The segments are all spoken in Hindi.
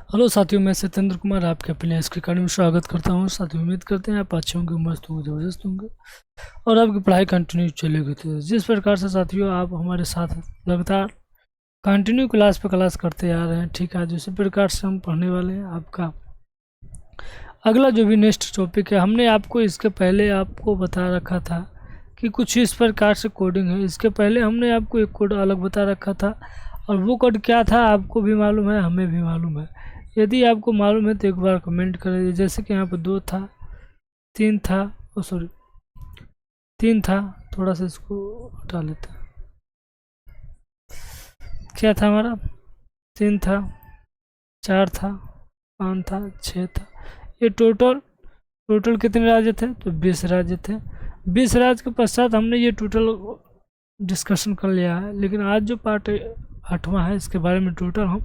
हेलो साथियों, मैं सत्येंद्र कुमार आपके अपने इसके अकेडमी में स्वागत करता हूं। साथियों, उम्मीद करते हैं आप अच्छे होंगे, मस्त होंगे, ज़बरदस्त होंगे और आपकी पढ़ाई कंटिन्यू चलेगी। तो जिस प्रकार से साथियों आप हमारे साथ लगातार कंटिन्यू क्लास पे क्लास करते आ रहे हैं, ठीक है। उसी प्रकार से हम पढ़ने वाले हैं आपका अगला जो भी नेक्स्ट टॉपिक है। हमने आपको इसके पहले आपको बता रखा था कि कुछ इस प्रकार से कोडिंग है। इसके पहले हमने आपको एक कोड अलग बता रखा था और वो कोड क्या था आपको भी मालूम है, हमें भी मालूम है। यदि आपको मालूम है तो एक बार कमेंट करें। जैसे कि यहाँ पर 2 था, 3 था, ओ सॉरी 3 था, थोड़ा सा इसको हटा लेते हैं। क्या था हमारा? 3 था, 4 था, 5 था, 6 था। ये टोटल कितने राज्य थे? तो 20 राज्य थे। 20 राज्य के पश्चात हमने ये टोटल डिस्कशन कर लिया है। लेकिन आज जो पार्ट 8वां है, इसके बारे में टोटल हम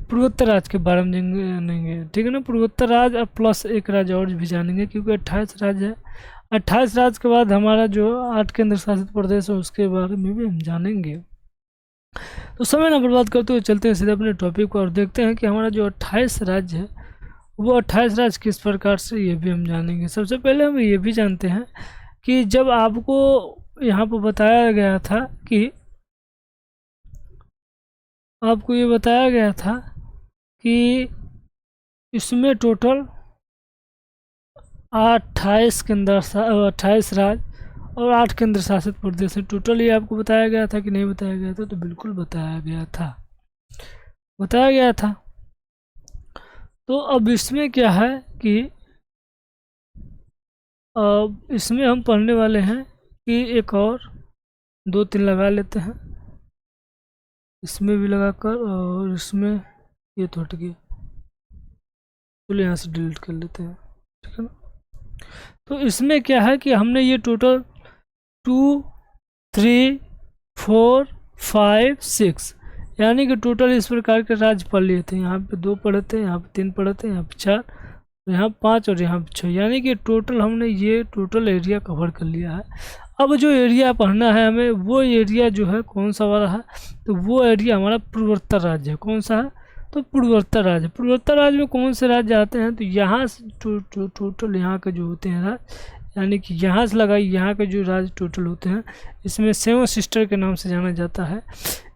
पूर्वोत्तर राज्य के बारे में जानेंगे, ठीक है ना। पूर्वोत्तर राज्य प्लस एक राज्य और भी जानेंगे, क्योंकि 28 राज्य है। 28 राज्य के बाद हमारा जो 8 केंद्र शासित प्रदेश है उसके बारे में भी हम जानेंगे। तो समय ना बर्बाद करते हुए चलते हैं सीधे अपने टॉपिक को और देखते हैं कि हमारा जो 28 राज्य है वो 28 राज्य किस प्रकार से, ये भी हम जानेंगे। सबसे पहले हम ये भी जानते हैं कि जब आपको यहाँ पर बताया गया था कि आपको ये बताया गया था कि इसमें टोटल 28 राज्य और 8 केंद्र शासित प्रदेश है। टोटल ये आपको बताया गया था कि नहीं बताया गया था? तो बिल्कुल बताया गया था, बताया गया था। तो अब इसमें क्या है कि अब इसमें हम पढ़ने वाले हैं कि एक और 2-3 लगा लेते हैं, इसमें भी लगाकर, और इसमें ये तो हट गया, चलो यहाँ से डिलीट कर लेते हैं, ठीक है ना। तो इसमें क्या है कि हमने ये टोटल 2, 3, 4, 5, 6 यानी कि टोटल इस प्रकार के राज्य पढ़ लिए थे। यहाँ पे 2 पढ़े थे, यहाँ पे 3 पढ़े थे, यहाँ पे 4, यहाँ 5 और यहाँ पे 6, यानी कि टोटल हमने ये टोटल एरिया कवर कर लिया है। अब जो एरिया पढ़ना है हमें, वो एरिया जो है कौन सा वाला है? तो वो एरिया हमारा पूर्वोत्तर राज्य है। कौन सा है? तो पूर्वोत्तर राज्य। पूर्वोत्तर राज्य में कौन से राज्य आते हैं? तो यहाँ से टोटल यहाँ के जो होते हैं राज्य, यानी कि यहाँ से लगाई, यहाँ के जो राज्य टोटल होते हैं, इसमें 7 सिस्टर के नाम से जाना जाता है,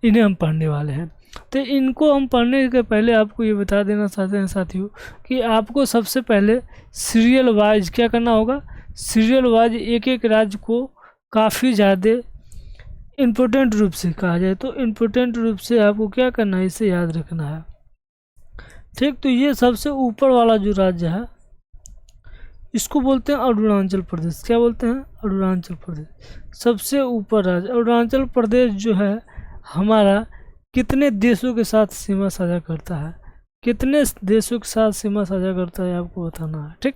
इन्हें हम पढ़ने वाले हैं। तो इनको हम पढ़ने के पहले आपको ये बता देना चाहते हैं साथियों कि आपको सबसे पहले सीरियल वाइज क्या करना होगा। सीरियल वाइज एक एक राज्य को काफ़ी ज़्यादा इम्पोर्टेंट रूप से कहा जाए तो इम्पोर्टेंट रूप से आपको क्या करना है, इसे याद रखना है, ठीक। तो ये सबसे ऊपर वाला जो राज्य है इसको बोलते हैं अरुणाचल प्रदेश। क्या बोलते हैं? अरुणाचल प्रदेश। सबसे ऊपर राज्य अरुणाचल प्रदेश जो है हमारा कितने देशों के साथ सीमा साझा करता है? कितने देशों के साथ सीमा साझा करता है आपको बताना है, ठीक।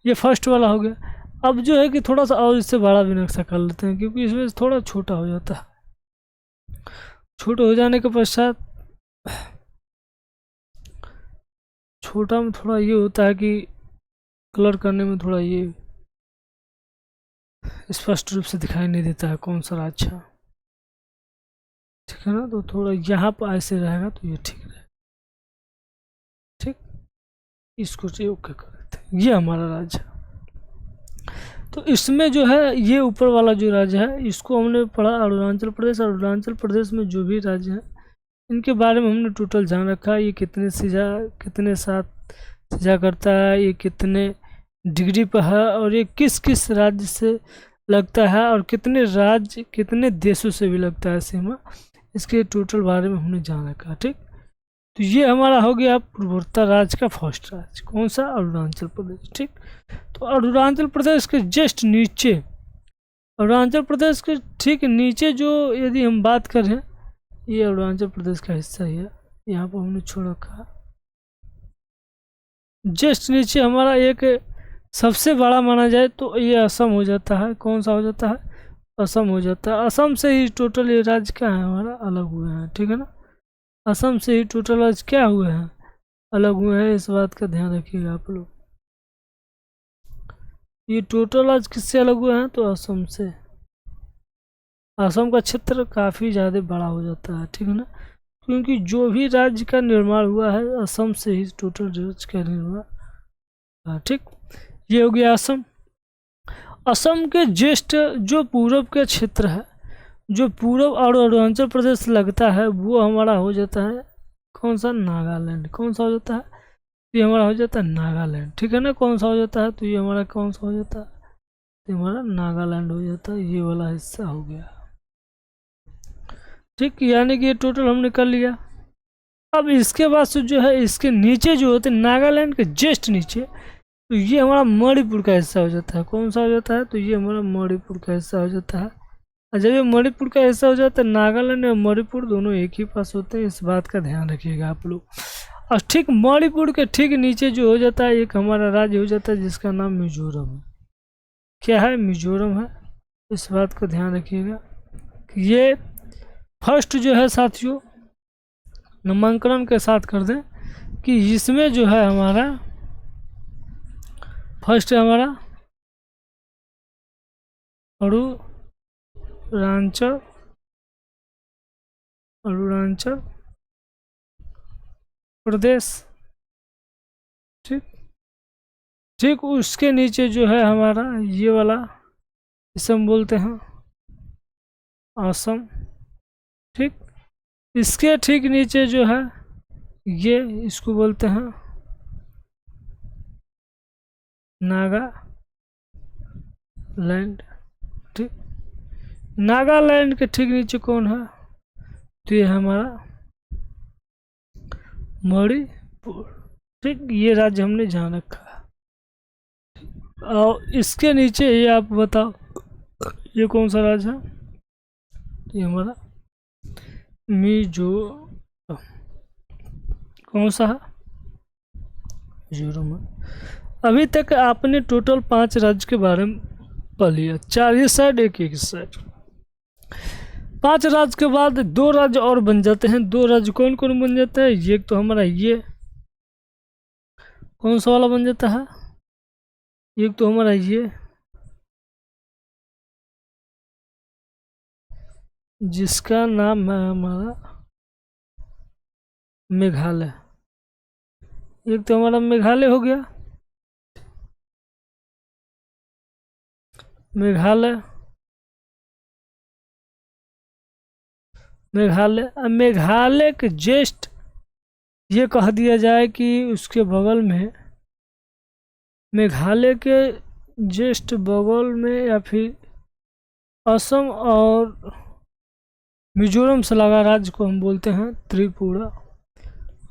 ये फर्स्ट वाला हो गया। अब जो है कि थोड़ा सा और इससे बड़ा भी नक्शा कर लेते हैं, क्योंकि इसमें थोड़ा छोटा हो जाता है। छोटे हो जाने के पश्चात छोटा में थोड़ा ये होता है कि कलर करने में थोड़ा ये स्पष्ट रूप से दिखाई नहीं देता है कौन सा राज्य है, ठीक है ना। तो थोड़ा यहाँ पर ऐसे रहेगा तो ये ठीक रहेगा, ठीक। इसको ओके कर देते हैं। ये हमारा राज्य है। तो इसमें जो है ये ऊपर वाला जो राज्य है इसको हमने पढ़ा अरुणाचल प्रदेश। अरुणाचल प्रदेश में जो भी राज्य हैं इनके बारे में हमने टोटल जान रखा है। ये कितने साथ सीजा करता है, ये कितने डिग्री पर है, और ये किस किस राज्य से लगता है, और कितने राज्य कितने देशों से भी लगता है सीमा, इसके टोटल बारे में हमने जान रखा है, ठीक। तो ये हमारा हो गया पूर्वोत्तर राज्य का फर्स्ट राज्य। कौन सा? अरुणाचल प्रदेश, ठीक। तो अरुणाचल प्रदेश के जस्ट नीचे, अरुणाचल प्रदेश के ठीक नीचे जो यदि हम बात करें, ये अरुणाचल प्रदेश का हिस्सा ही है, यहाँ पर हमने छोड़ रखा। जस्ट नीचे हमारा एक सबसे बड़ा माना जाए तो ये असम हो जाता है। कौन सा हो जाता है? असम हो जाता है। असम से ही टोटल ये राज्य क्या है हमारा, अलग हुए हैं, ठीक है ना। असम से ही टोटल राज्य क्या हुए हैं, अलग हुए हैं। इस बात का ध्यान रखिएगा आप लोग। ये टोटल आज किससे अलग हुए हैं? तो असम से। असम का क्षेत्र काफ़ी ज़्यादा बड़ा हो जाता है, ठीक है ना। क्योंकि जो भी राज्य का निर्माण हुआ है असम से ही टोटल राज्य का निर्माण। ठीक, ये हो गया असम। असम के ज्येष्ठ जो पूर्व के क्षेत्र है, जो पूर्व और अरुणाचल प्रदेश लगता है, वो हमारा हो जाता है कौन सा, नागालैंड। कौन सा हो जाता है, ये हमारा हो जाता है नागालैंड। ठीक है ना, कौन सा हो जाता है, तो ये हमारा कौन सा हो जाता है, तो हमारा नागालैंड हो जाता है। ये वाला हिस्सा हो गया। ठीक, यानी कि ये टोटल हमने कर लिया। अब इसके बाद से जो है इसके नीचे जो होते हैं नागालैंड के जस्ट नीचे, तो ये हमारा मणिपुर का हिस्सा हो जाता है। कौन सा हो जाता है, तो ये हमारा मणिपुर का हिस्सा हो जाता है। और जब ये मणिपुर का हिस्सा हो जाता है, नागालैंड और मणिपुर दोनों एक ही पास होते हैं, इस बात का ध्यान रखिएगा आप लोग। और ठीक मणिपुर के ठीक नीचे जो हो जाता है एक हमारा राज्य हो जाता है जिसका नाम मिजोरम है। क्या है, मिजोरम है। इस बात को ध्यान रखिएगा। ये फर्स्ट जो है साथियों, नामांकन के साथ कर दें कि इसमें जो है हमारा फर्स्ट है हमारा अरुणाचल प्रदेश। ठीक ठीक, उसके नीचे जो है हमारा ये वाला, इसे हम बोलते हैं असम। ठीक, इसके ठीक नीचे जो है ये, इसको बोलते हैं नागालैंड। ठीक, नागालैंड के ठीक नीचे कौन है, तो ये हमारा मणिपुर। ठीक, ये राज्य हमने जान रखा है। और इसके नीचे ये आप बताओ ये कौन सा राज्य है, ये हमारा मिजोरम। कौन सा है, मिजोरम है। अभी तक आपने टोटल 5 राज्य के बारे में पढ़ लिया, 4 इस साइड एक साइड। 5 राज्य के बाद 2 राज्य और बन जाते हैं। 2 राज्य कौन कौन बन जाता है, एक तो हमारा ये कौन सा वाला बन जाता है, एक तो हमारा ये जिसका नाम है हमारा मेघालय। एक तो हमारा मेघालय हो गया, मेघालय। मेघालय के जस्ट ये कह दिया जाए कि उसके बगल में, मेघालय के जस्ट बगल में या फिर असम और मिजोरम से लगा राज्य को हम बोलते हैं त्रिपुरा।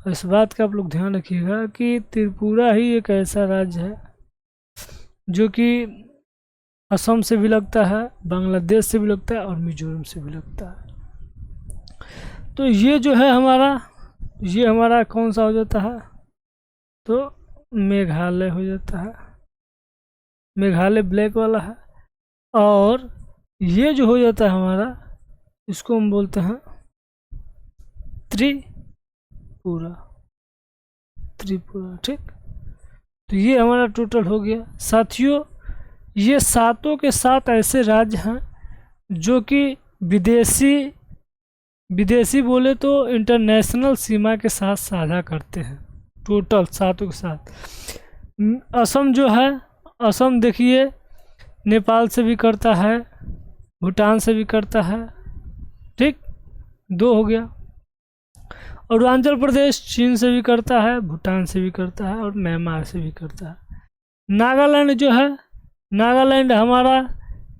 इस बात का आप लोग ध्यान रखिएगा कि त्रिपुरा ही एक ऐसा राज्य है जो कि असम से भी लगता है, बांग्लादेश से भी लगता है और मिजोरम से भी लगता है। तो ये जो है हमारा, ये हमारा कौन सा हो जाता है, तो मेघालय हो जाता है। मेघालय ब्लैक वाला है। और ये जो हो जाता है हमारा, इसको हम बोलते हैं त्रिपुरा। ठीक, तो ये हमारा टोटल हो गया साथियों। ये सातों के साथ ऐसे राज्य हैं जो कि विदेशी बोले तो इंटरनेशनल सीमा के साथ साझा करते हैं, टोटल सातों के साथ। असम जो है, असम देखिए नेपाल से भी करता है, भूटान से भी करता है। ठीक, 2 हो गया। अरुणाचल प्रदेश चीन से भी करता है, भूटान से भी करता है और म्यांमार से भी करता है। नागालैंड जो है, नागालैंड हमारा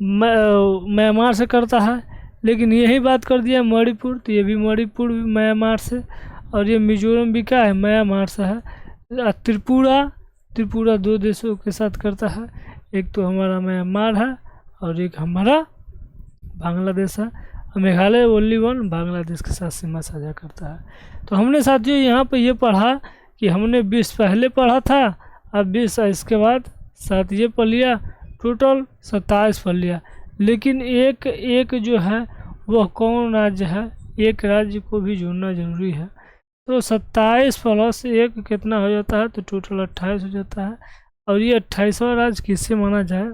म्यांमार से करता है, लेकिन यही बात कर दिया मणिपुर, तो ये भी मणिपुर भी म्यांमार से, और ये मिजोरम भी क्या है, म्यांमार से है। त्रिपुरा 2 देशों के साथ करता है, एक तो हमारा म्यांमार है और एक हमारा बांग्लादेश है। मेघालय ओनली 1 बांग्लादेश के साथ सीमा साझा करता है। तो हमने साथियों यहाँ पे ये पढ़ा कि हमने 20 पहले पढ़ा था, अब 20 इसके बाद 7 ये पढ़ लिया, टोटल 27 पढ़ लिया। लेकिन एक जो है वह कौन राज्य है, एक राज्य को भी जोड़ना जरूरी है। तो 27 + 1 कितना हो जाता है, तो टोटल 28 हो जाता है। और ये 28वां राज्य किससे माना जाए,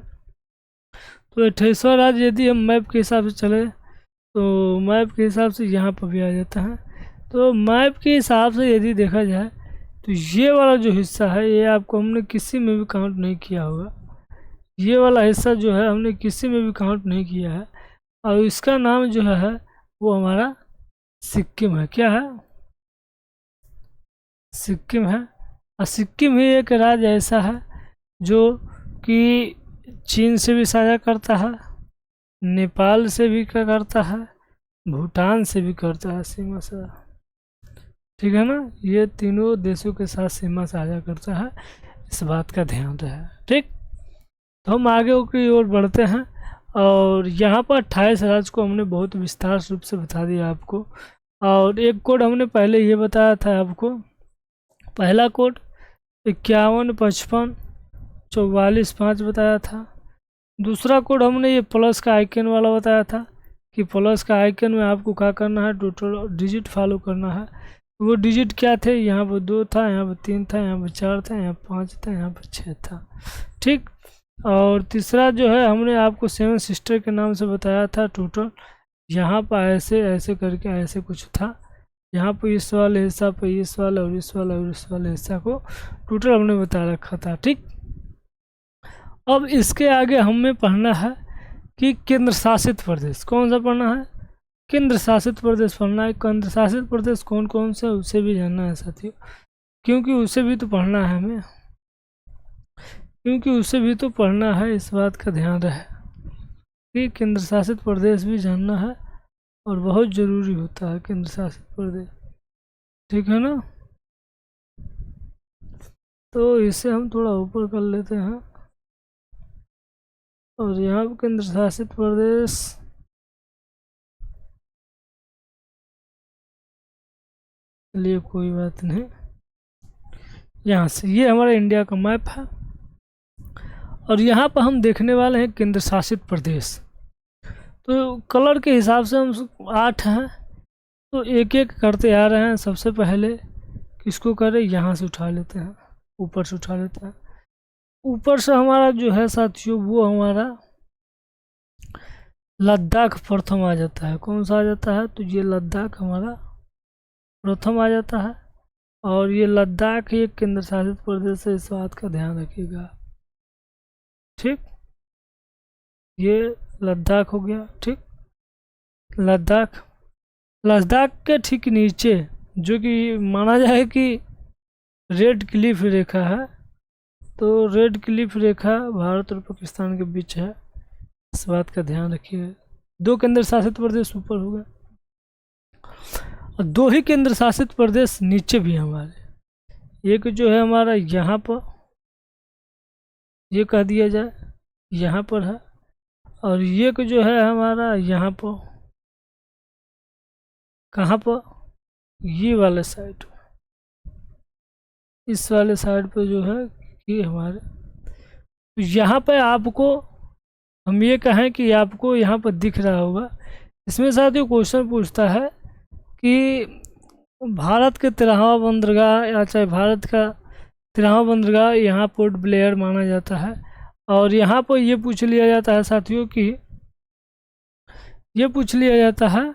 तो 28वां राज्य यदि हम मैप के हिसाब से चले तो मैप के हिसाब से यहाँ पर भी आ जाता है। तो मैप के हिसाब से यदि देखा जाए तो ये वाला जो हिस्सा है ये आपको हमने किसी में भी काउंट नहीं किया होगा। ये वाला हिस्सा जो है हमने किसी में भी काउंट नहीं किया है, और इसका नाम जो है वो हमारा सिक्किम है। क्या है? सिक्किम है। और सिक्किम ही एक राज्य ऐसा है जो कि चीन से भी साझा करता है, नेपाल से भी क्या करता है, भूटान से भी करता है सीमा साझा। ठीक है ना, ये तीनों देशों के साथ सीमा साझा करता है, इस बात का ध्यान रहे। ठीक, तो हम आगे की ओर बढ़ते हैं, और यहाँ पर 28 राज्य को हमने बहुत विस्तार रूप से बता दिया आपको। और एक कोड हमने पहले ये बताया था आपको, पहला कोड 515544 बताया था। दूसरा कोड हमने ये प्लस का आइकन वाला बताया था कि प्लस का आइकन में आपको क्या करना है, टोटल डिजिट फॉलो करना है। वो डिजिट क्या थे? यहाँ पर 2 था, यहाँ पर 3 था, यहाँ पर 4 था, यहाँ पर 5 था, यहाँ पर 6 था। ठीक, और तीसरा जो है हमने आपको 7 सिस्टर के नाम से बताया था टोटल। यहाँ पर ऐसे ऐसे करके ऐसे कुछ था, यहाँ पर इस वाले हिस्सा पर इस वाला और इस वाला और इस वाले हिस्सा को टोटल हमने बता रखा था। ठीक, अब इसके आगे हमें पढ़ना है कि केंद्र शासित प्रदेश कौन सा पढ़ना है, केंद्र शासित प्रदेश पढ़ना है। केंद्र शासित प्रदेश कौन कौन से उसे भी जानना है साथियों, क्योंकि उसे भी तो पढ़ना है हमें, क्योंकि उसे भी तो पढ़ना है, इस बात का ध्यान रहे कि केंद्र शासित प्रदेश भी जानना है और बहुत ज़रूरी होता है केंद्र शासित प्रदेश। ठीक है ना, तो इसे हम थोड़ा ऊपर कर लेते हैं, और यहाँ पर केंद्र शासित प्रदेश लिए कोई बात नहीं, यहाँ से ये हमारा इंडिया का मैप है, और यहाँ पर हम देखने वाले हैं केंद्र शासित प्रदेश। तो कलर के हिसाब से हम 8 हैं, तो एक एक करते आ रहे हैं। सबसे पहले किसको करें, यहाँ से उठा लेते हैं, ऊपर से उठा लेते हैं। ऊपर से हमारा जो है साथियों वो हमारा लद्दाख प्रथम आ जाता है। कौन सा आ जाता है? तो ये लद्दाख हमारा प्रथम आ जाता है, और ये लद्दाख एक केंद्र शासित प्रदेश है, इस बात का ध्यान रखिएगा। ठीक, ये लद्दाख हो गया। ठीक, लद्दाख, लद्दाख के ठीक नीचे जो कि माना जाए कि रेड क्लिफ रेखा है, तो रेड क्लिफ रेखा भारत और पाकिस्तान के बीच है, इस बात का ध्यान रखिए। 2 केंद्र शासित प्रदेश ऊपर हो गए, और 2 ही केंद्र शासित प्रदेश नीचे भी हमारे। एक जो है हमारा यहाँ पर, ये कह दिया जाए यहाँ पर है, और ये जो है हमारा यहाँ पर, कहाँ पर? ये वाले साइड, इस वाले साइड पे जो है ये हमारे। तो यहाँ पे आपको हम ये कहें कि आपको यहाँ पर दिख रहा होगा, इसमें साथियों क्वेश्चन पूछता है कि भारत के 13वां बंदरगाह, या चाहे भारत का 13वां बंदरगाह यहाँ पोर्ट ब्लेयर माना जाता है। और यहाँ पर ये पूछ लिया जाता है साथियों कि ये पूछ लिया जाता है,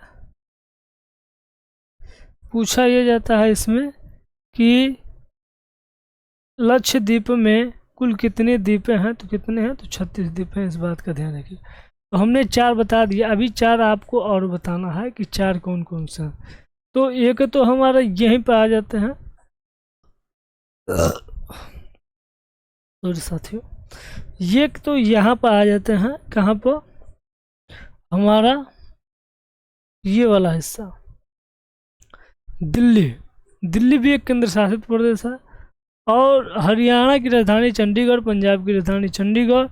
पूछा यह जाता है इसमें कि लक्षद्वीप में कुल कितने द्वीपें हैं? तो कितने हैं? तो 36 द्वीप हैं, इस बात का ध्यान रखिए। तो हमने 4 बता दिया, अभी 4 आपको और बताना है कि 4 कौन कौन सा। तो एक तो हमारा यहीं पर आ जाते हैं, सॉरी साथियों, ये तो यहाँ पर आ जाते हैं, कहाँ पर? हमारा ये वाला हिस्सा दिल्ली, दिल्ली भी एक केंद्र शासित प्रदेश है, और हरियाणा की राजधानी चंडीगढ़, पंजाब की राजधानी चंडीगढ़,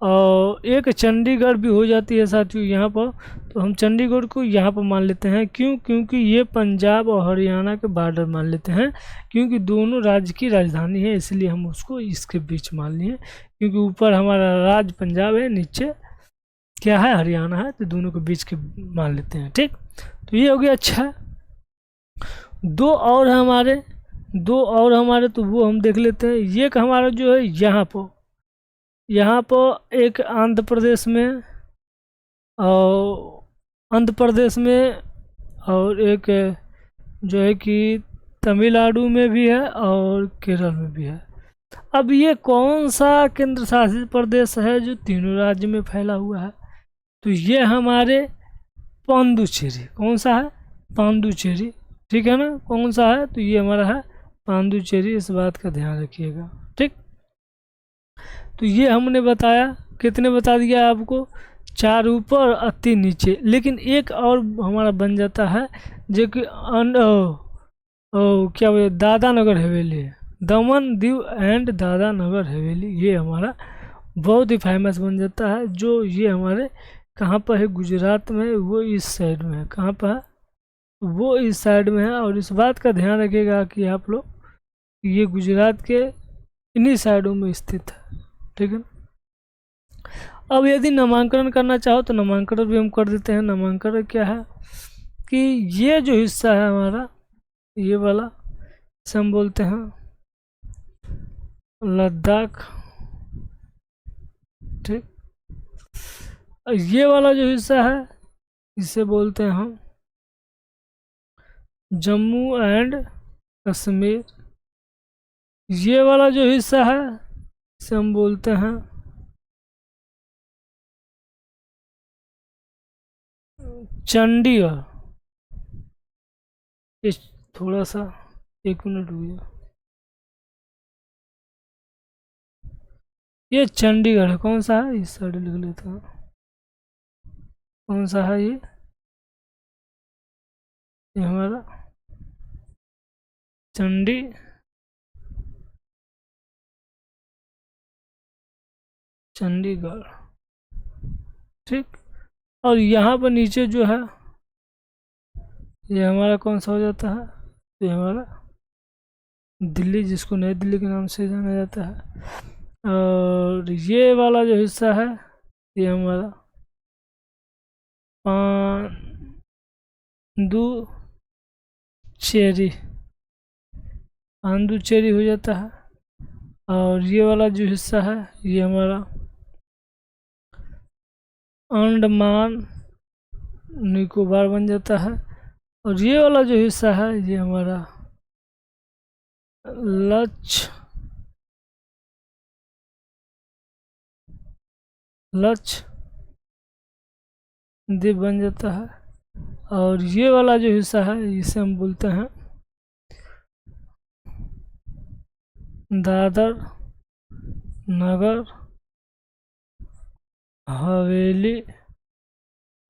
और एक चंडीगढ़ भी हो जाती है साथियों यहाँ पर। तो हम चंडीगढ़ को यहाँ पर मान लेते हैं, क्यों? क्योंकि ये पंजाब और हरियाणा के बॉर्डर मान लेते हैं, क्योंकि दोनों राज्य की राजधानी है, इसलिए हम उसको इसके बीच मान लिए। क्योंकि ऊपर हमारा राज्य पंजाब है, नीचे क्या है? हरियाणा है, तो दोनों के बीच के मान लेते हैं। ठीक, तो ये हो गया। अच्छा, 2 और हमारे, 2 और हमारे, तो वो हम देख लेते हैं। ये हमारा जो है यहाँ पर एक आंध्र प्रदेश में, और आंध्र प्रदेश में, और एक जो है कि तमिलनाडु में भी है और केरल में भी है। अब ये कौन सा केंद्र शासित प्रदेश है जो तीनों राज्य में फैला हुआ है? तो ये हमारे पांडुचेरी। कौन सा है? पांडुचेरी। ठीक है ना, कौन सा है? तो ये हमारा है पांडुचेरी, इस बात का ध्यान रखिएगा। ठीक, तो ये हमने बताया, कितने बता दिया आपको? 4 ऊपर और 3 नीचे। लेकिन एक और हमारा बन जाता है जो कि क्या बोले, दादा नगर हवेली है। दमन दीव एंड दादा नगर हवेली, ये हमारा बहुत ही फेमस बन जाता है। जो ये हमारे कहाँ पर है? गुजरात में, वो इस साइड में है। कहाँ पर है? वो इस साइड में है। और इस बात का ध्यान रखिएगा कि आप लोग, ये गुजरात के इन्हीं साइडों में स्थित है। ठीक है। अब यदि नामांकन करना चाहो तो नामांकन भी हम कर देते हैं। नामांकन क्या है कि ये जो हिस्सा है हमारा, ये वाला, इसे हम बोलते हैं लद्दाख। ठीक, ये वाला जो हिस्सा है इसे बोलते हैं हम जम्मू एंड कश्मीर। ये वाला जो हिस्सा है इसे हम बोलते हैं चंडीगढ़। इस थोड़ा सा 1 मिनट हुआ, ये चंडीगढ़ है। कौन सा है? इस साइड लिख लेता हूँ। कौन सा है ये हमारा चंडीगढ़। ठीक, और यहाँ पर नीचे जो है ये हमारा कौन सा हो जाता है? ये हमारा दिल्ली, जिसको नई दिल्ली के नाम से जाना जाता है। और ये वाला जो हिस्सा है ये हमारा पांडुचेरी हो जाता है। और ये वाला जो हिस्सा है ये हमारा अंडमान निकोबार बन जाता है। और ये वाला जो हिस्सा है ये हमारा लक्षद्वीप बन जाता है। और ये वाला जो हिस्सा है इसे हम बोलते हैं दादर नगर हवेली।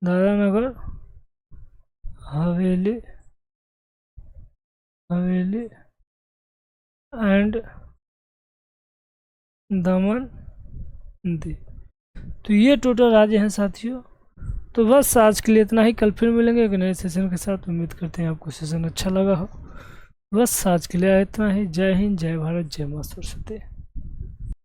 दादरा नगर हवेली एंड दमन दीव। तो ये टोटल राज्य हैं साथियों। तो बस आज के लिए इतना ही। कल फिर मिलेंगे एक नए सेशन के साथ। उम्मीद करते हैं आपको सेशन अच्छा लगा हो। बस आज के लिए इतना ही। जय हिंद, जय भारत, जय मां सरस्वती।